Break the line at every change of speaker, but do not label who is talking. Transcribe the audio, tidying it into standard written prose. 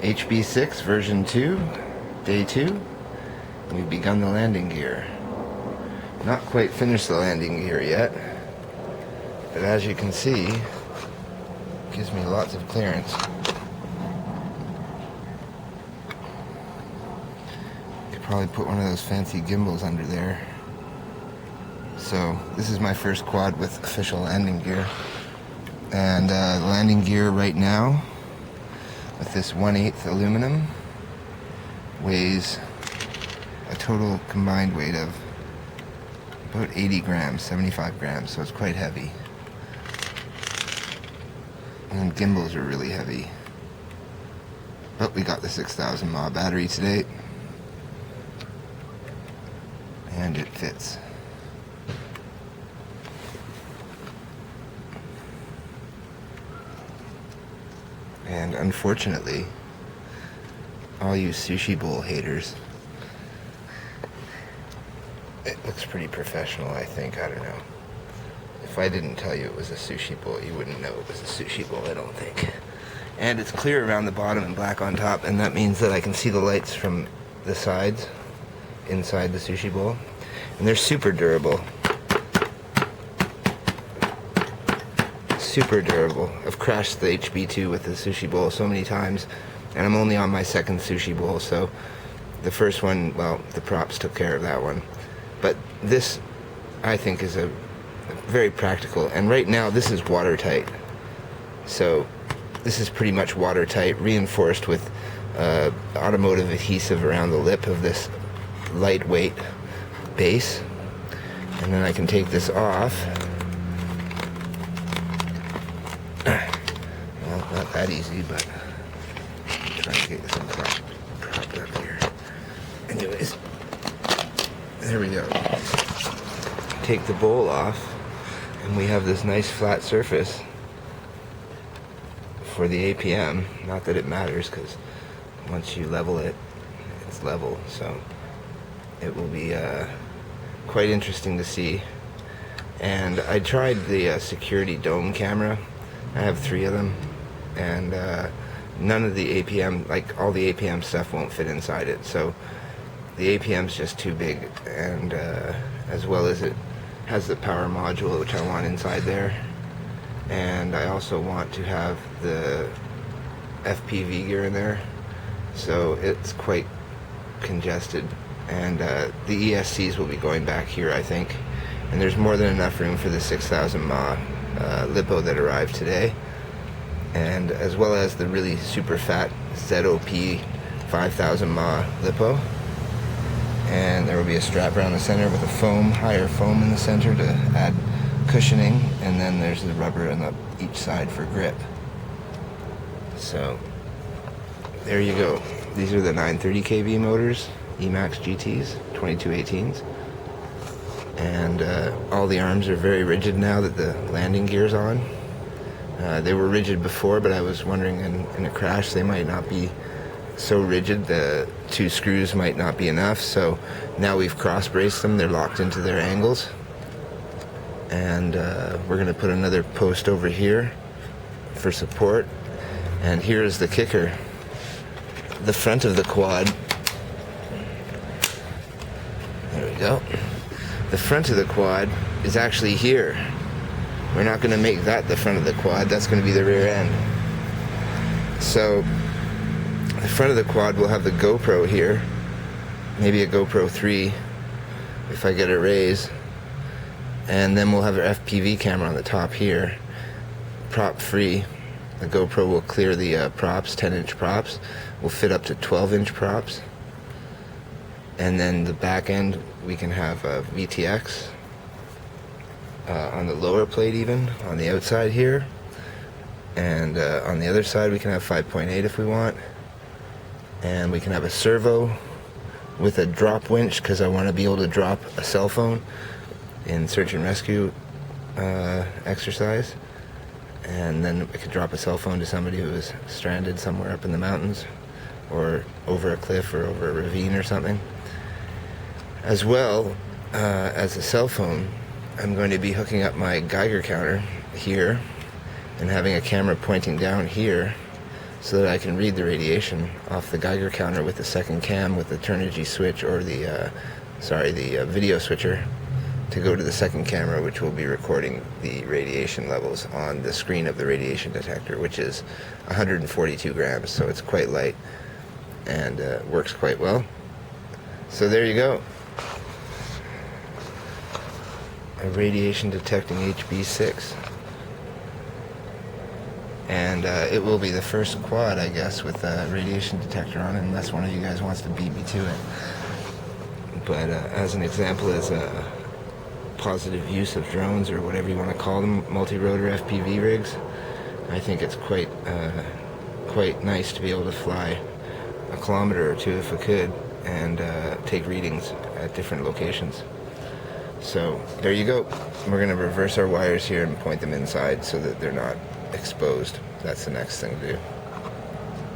HB6 version 2, day 2. We've begun the landing gear. Not quite finished the landing gear yet, but as you can see, it gives me lots of clearance. Could probably put one of those fancy gimbals under there. So this is my first quad with official landing gear, and the landing gear right now with this 1/8 aluminum weighs a total combined weight of about 80 grams, 75 grams, so it's quite heavy. And gimbals are really heavy. But we got the 6,000 mAh battery today, and it fits. And unfortunately, all you sushi bowl haters, it looks pretty professional, I think. I don't know. If I didn't tell you it was a sushi bowl, you wouldn't know it was a sushi bowl, I don't think. And it's clear around the bottom and black on top, and that means that I can see the lights from the sides inside the sushi bowl. And they're super durable. Super durable. I've crashed the HB2 with the sushi bowl so many times, and I'm only on my second sushi bowl, so the first one, well, the props took care of that one. But this, I think, is a very practical, and right now this is watertight. So this is pretty much watertight, reinforced with automotive adhesive around the lip of this lightweight base. And then I can take this off. Well, not that easy, but I'm trying to get this propped up here. Anyways, there we go. Take the bowl off, and we have this nice flat surface for the APM. Not that it matters, because once you level it, it's level. So it will be quite interesting to see. And I tried the security dome camera. I have 3 of them, and none of the APM, like all the APM stuff, won't fit inside it. So the APM's just too big, and as well as it has the power module, which I want inside there. And I also want to have the FPV gear in there, so it's quite congested. And the ESCs will be going back here, I think. And there's more than enough room for the 6,000 mAh lipo that arrived today, and as well as the really super fat ZOP 5,000 mAh lipo. And there will be a strap around the center with a foam, higher foam in the center to add cushioning, and then there's the rubber on each side for grip. So there you go. These are the 930 kV motors, Emax GTs, 2218s. And all the arms are very rigid now that the landing gear's on. They were rigid before, but I was wondering in a crash they might not be so rigid. The 2 screws might not be enough, so now we've cross-braced them. They're locked into their angles. And we're going to put another post over here for support. And here's the kicker. The front of the quad, there we go. The front of the quad is actually here. We're not going to make that the front of the quad. That's going to be the rear end. So the front of the quad will have the GoPro here, maybe a GoPro 3 if I get a raise, and then we'll have our FPV camera on the top here, prop free. The GoPro will clear the props, 10-inch props. We'll fit up to 12-inch props. And then the back end, we can have a VTX on the lower plate, even on the outside here. And on the other side, we can have 5.8 if we want. And we can have a servo with a drop winch, because I want to be able to drop a cell phone in search and rescue exercise. And then I could drop a cell phone to somebody who is stranded somewhere up in the mountains, or over a cliff, or over a ravine or something. As well as a cell phone, I'm going to be hooking up my Geiger counter here and having a camera pointing down here so that I can read the radiation off the Geiger counter with the second cam with the Turnigy switch, or the video switcher, to go to the second camera, which will be recording the radiation levels on the screen of the radiation detector, which is 142 grams, so it's quite light and works quite well. So there you go. A radiation detecting HB6. And it will be the first quad, I guess, with a radiation detector on it, unless one of you guys wants to beat me to it. But as an example, as a positive use of drones, or whatever you want to call them, multi-rotor FPV rigs, I think it's quite nice to be able to fly a kilometer or two, if I could, and take readings at different locations. So there you go. We're going to reverse our wires here and point them inside so that they're not exposed. That's the next thing to do.